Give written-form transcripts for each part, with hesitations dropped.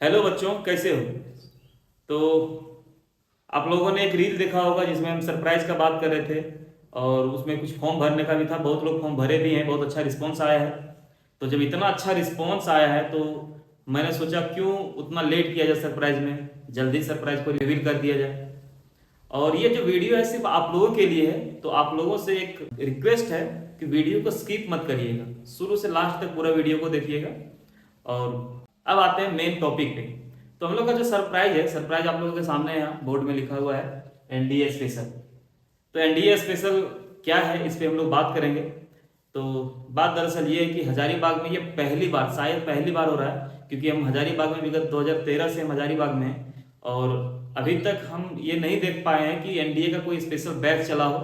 Hello बच्चों, कैसे हो? तो आप लोगों ने एक रील देखा होगा जिसमें हम सरप्राइज का बात कर रहे थे और उसमें कुछ फॉर्म भरने का भी था। बहुत लोग फॉर्म भरे भी हैं, बहुत अच्छा रिस्पॉन्स आया है। तो जब इतना अच्छा रिस्पॉन्स आया है तो मैंने सोचा क्यों उतना लेट किया जाए, सरप्राइज में जल्दी सरप्राइज को रिवील कर दिया जाए। और ये जो वीडियो है सिर्फ आप लोगों के लिए है, तो आप लोगों से एक रिक्वेस्ट है कि वीडियो को स्किप मत करिएगा, शुरू से लास्ट तक पूरा वीडियो को देखिएगा। और अब आते हैं मेन टॉपिक पे। तो हम लोग का जो सरप्राइज है, सरप्राइज आप लोगों के सामने है, यहाँ बोर्ड में लिखा हुआ है एनडीए स्पेशल। तो एनडीए स्पेशल क्या है, इस पे हम लोग बात करेंगे। तो बात दरअसल ये है कि हजारीबाग में ये पहली बार, शायद पहली बार हो रहा है, क्योंकि हम हजारीबाग में विगत 2013 से हम हजारीबाग में हैं और अभी तक हम ये नहीं देख पाए हैं कि एनडीए का कोई स्पेशल बैच चला हो।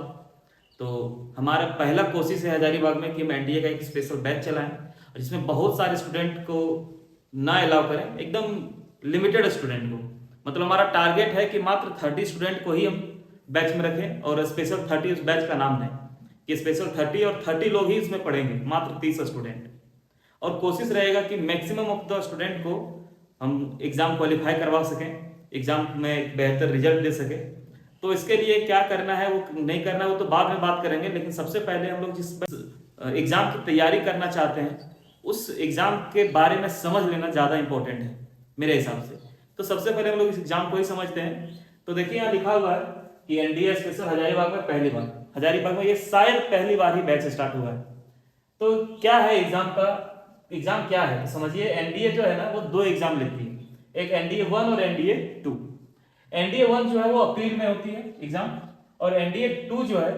तो हमारा पहला कोशिश है हजारीबाग में कि हम एनडीए का एक स्पेशल बैच चलाएं और जिसमें बहुत सारे स्टूडेंट को ना अलाउ करें, एकदम लिमिटेड स्टूडेंट को। मतलब हमारा टारगेट है कि मात्र 30 स्टूडेंट को ही हम बैच में रखें और स्पेशल 30 उस बैच का नाम दें कि स्पेशल 30 और 30 लोग ही इसमें पढ़ेंगे, मात्र 30 स्टूडेंट। और कोशिश रहेगा कि मैक्सिमम ऑफ द स्टूडेंट को हम एग्ज़ाम क्वालिफाई करवा सकें, एग्ज़ाम में बेहतर रिजल्ट दे सकें। तो इसके लिए क्या करना है, वो नहीं करना है, वो तो बाद में बात करेंगे। लेकिन सबसे पहले हम लोग जिस एग्ज़ाम की तैयारी करना चाहते हैं उस एग्ज़ाम के बारे में समझ लेना ज़्यादा इंपॉर्टेंट है मेरे हिसाब से। तो सबसे पहले हम लोग इस एग्ज़ाम को ही समझते हैं। तो देखिए यहाँ लिखा हुआ है कि एनडीए स्पेशल हजारीबाग में पहली बार, हजारीबाग में ये शायद पहली बार ही बैच स्टार्ट हुआ है। तो क्या है एग्जाम का, एग्जाम क्या है तो समझिए। एनडीए जो है ना वो दो एग्जाम लेती है, एक एनडीए 1 और एनडीए 2। एनडीए 1 जो है वो अप्रैल में होती है एग्जाम, और एनडीए 2 जो है,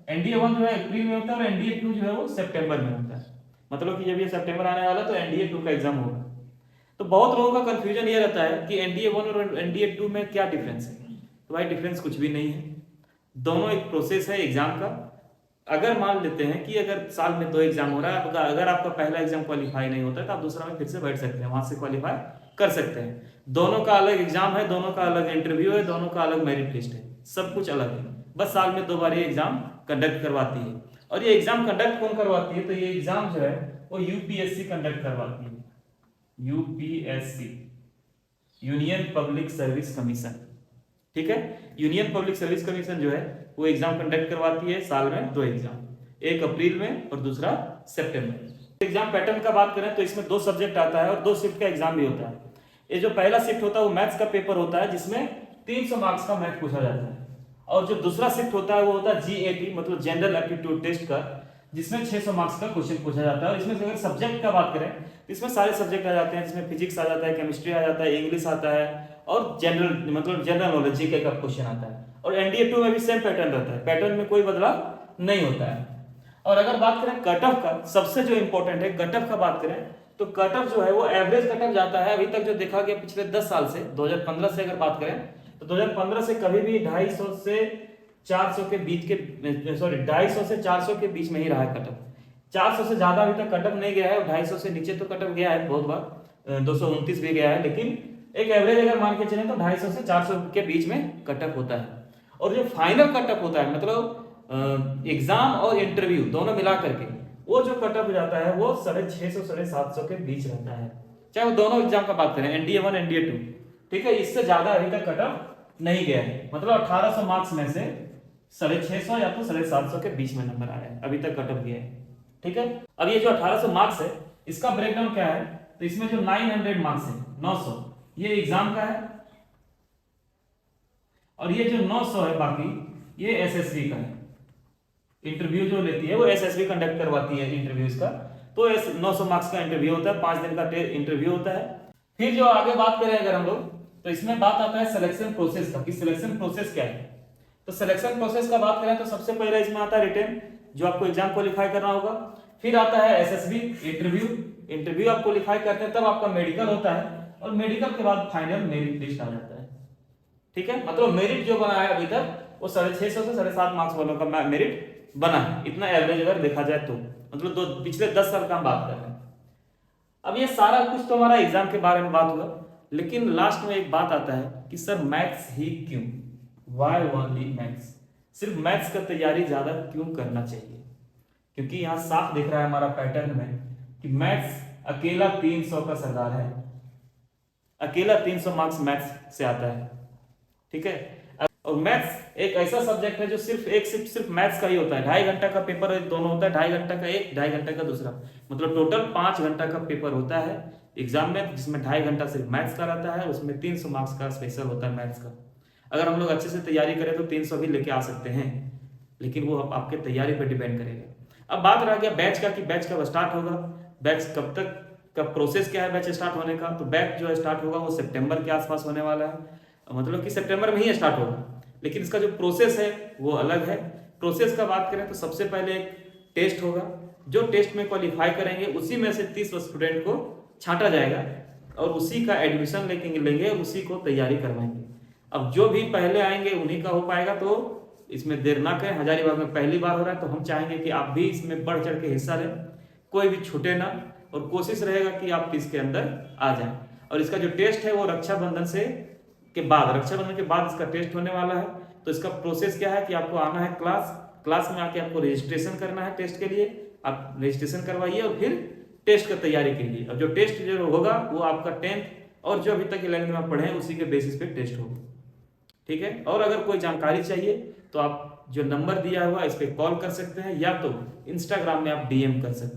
एनडीए 1 जो है अप्रैल में होता है और एनडीए 2 जो है वो सितंबर में होता है। मतलब कि जब ये सितंबर आने वाला तो एनडीए 2 का एग्जाम होगा। तो बहुत लोगों का कंफ्यूजन ये रहता है कि एनडीए 1 और एनडीए 2 में क्या डिफरेंस है। तो भाई डिफरेंस कुछ भी नहीं है, दोनों एक प्रोसेस है एग्जाम का। अगर मान लेते हैं कि अगर साल में दो एग्जाम हो रहा है, अगर आपका पहला एग्जाम क्वालिफाई नहीं होता है तो आप दूसरा में फिर से बैठ सकते हैं, वहां से क्वालिफाई कर सकते हैं। दोनों का अलग एग्जाम है, दोनों का अलग इंटरव्यू है, दोनों का अलग मेरिट लिस्ट है, सब कुछ अलग है। बस साल में दो बार ये एग्जाम कंडक्ट करवाती है। और ये एग्जाम कंडक्ट कौन करवाती है, तो ये एग्जाम जो है वो यूपीएससी कंडक्ट करवाती है। UPSC, union public service commission. ठीक है, यूनियन पब्लिक सर्विस कमीशन जो है वो एग्जाम कंडक्ट करवाती है साल में दो एग्जाम, एक अप्रैल में और दूसरा सितंबर। एग्जाम पैटर्न का बात करें तो इसमें दो सब्जेक्ट आता है और दो शिफ्ट का एग्जाम भी होता है। ये जो पहला शिफ्ट होता है वो मैथ्स का पेपर होता है जिसमें 300 मार्क्स का मैथ पूछा जाता है। और जो दूसरा शिफ्ट होता है वो होता है जीएटी, मतलब जनरल एप्टीट्यूड टेस्ट का, जिसमें 600 मार्क्स का क्वेश्चन पूछा जाता है। और इसमें अगर सब्जेक्ट का बात करें तो इसमें सारे सब्जेक्ट आ जाते हैं, जिसमें फिजिक्स आ जाता है, केमिस्ट्री आ जाता है, इंग्लिश आता है और जनरल मतलब जनरल नॉलेज जीके का क्वेश्चन आता है। और एनडीए 2 में भी सेम पैटर्न रहता है, पैटर्न में कोई बदलाव नहीं होता है। और अगर बात करें कट ऑफ का, सबसे जो इंपॉर्टेंट है कट ऑफ का बात करें तो कट ऑफ जो है वो एवरेज कट ऑफ जाता है। अभी तक जो देखा गया पिछले 10 साल से, 2015 से अगर बात करें तो 2015 से कभी भी 250 से 400 के बीच के, सॉरी 250 से 400 के बीच में ही रहा है कट ऑफ। 400 से ज्यादा अभी तक कट ऑफ नहीं गया है, 250 से नीचे तो कट ऑफ गया है बहुत बार, 229 भी गया है। लेकिन एक एवरेज अगर मान के चले तो 250 से 400 के बीच में कट ऑफ होता है। और जो फाइनल कट ऑफ होता है, मतलब एग्जाम और इंटरव्यू दोनों मिला करके, वो जो कट ऑफ हो जाता है वो 650 750 के बीच रहता है, चाहे वो दोनों एग्जाम का बात करें, एनडीए 1 एनडीए 2। ठीक है, इससे ज्यादा अभी तक कट ऑफ नहीं गया है। मतलब 1800 मार्क्स में से 650 या तो 750 के बीच में नंबर आया है, अभी तक कट ऑफ गया है। ठीक है, अब ये जो 1800 मार्क्स है इसका ब्रेकडाउन क्या है, तो इसमें जो 900 मार्क्स है, 900, ये एग्जाम का है। और ये जो 900 है बाकी, ये एसएसबी का है। इंटरव्यू जो लेती है वो एसएसबी कंडक्ट करवाती है इंटरव्यूज का। तो 900 मार्क्स का इंटरव्यू होता है, 5 दिन का इंटरव्यू होता है। फिर जो आगे बात करें अगर हम लोग, तो इसमें बात आता है सिलेक्शन प्रोसेस का, कि सिलेक्शन प्रोसेस क्या है। तो सिलेक्शन प्रोसेस का बात करें तो सबसे पहले इसमें आता है रिटन, जो आपको एग्जाम क्वालिफाई करना होगा। फिर आता है एसएसबी इंटरव्यू, इंटरव्यू आप क्वालिफाई करते हैं तब आपका मेडिकल होता है, और मेडिकल के बाद फाइनल मेरिट लिस्ट आ जाता है। ठीक है, मतलब मेरिट जो बना है अभी तक वो 650 से 750 मार्क्स वालों का मेरिट बना है, इतना एवरेज अगर देखा जाए तो। मतलब दो पिछले 10 साल का हम बात कर रहे हैं। अब ये सारा कुछ तो हमारा एग्जाम के बारे में बात हुआ, लेकिन लास्ट में एक बात आता है कि सर मैथ्स ही क्यों, वाई ओनली मैथ्स, सिर्फ मैथ्स का तैयारी ज्यादा क्यों करना चाहिए। क्योंकि यहाँ साफ दिख रहा है हमारा पैटर्न में कि मैथ्स अकेला 300 का सरदार है, अकेला 300 मार्क्स मैथ्स से आता है। ठीक है, और मैथ्स एक ऐसा सब्जेक्ट है जो सिर्फ मैथ्स का ही होता है। 2.5 घंटा का पेपर दोनों होता है, 2.5 घंटा का एक, 2.5 घंटा का दूसरा, मतलब टोटल 5 घंटा का पेपर होता है एग्जाम में, जिसमें 2.5 घंटा सिर्फ मैथ्स का रहता है, उसमें 300 मार्क्स का स्पेशल होता है मैथ्स का। अगर हम लोग अच्छे से तैयारी करें तो 300 भी लेके आ सकते हैं, लेकिन वो आपके तैयारी पर डिपेंड करेगा। अब बात रह गया बैच का, कि बैच कब स्टार्ट होगा, बैच कब तक का प्रोसेस क्या है बैच स्टार्ट होने का। तो बैच जो है स्टार्ट होगा वो सितंबर के आसपास होने वाला है, मतलब कि सितंबर में ही स्टार्ट होगा, लेकिन इसका जो प्रोसेस है वो अलग है। प्रोसेस का बात करें तो सबसे पहले एक टेस्ट होगा, जो टेस्ट में क्वालिफाई करेंगे उसी में से 30 स्टूडेंट को छांटा जाएगा और उसी का एडमिशन लेंगे और उसी को तैयारी करवाएंगे। अब जो भी पहले आएंगे उन्हीं का हो पाएगा, तो इसमें देर ना करें। हजारीबाग में पहली बार हो रहा है तो हम चाहेंगे कि आप भी इसमें बढ़ चढ़ के हिस्सा लें, कोई भी छूटे ना, और कोशिश रहेगा कि आप इसके अंदर आ जाएं। और इसका जो टेस्ट है वो रक्षाबंधन के बाद इसका टेस्ट होने वाला है। तो इसका प्रोसेस क्या है कि आपको आना है क्लास में आके आपको रजिस्ट्रेशन करना है टेस्ट के लिए, आप रजिस्ट्रेशन करवाइए और फिर टेस्ट का तैयारी कीजिए। अब जो टेस्ट जो होगा वो आपका 10th और जो अभी तक 11th में पढ़े हैं उसी के बेसिस पे टेस्ट होगा। ठीक है, और अगर कोई जानकारी चाहिए तो आप जो नंबर दिया हुआ इस पर कॉल कर सकते हैं, या तो इंस्टाग्राम में आप DM कर सकते हैं।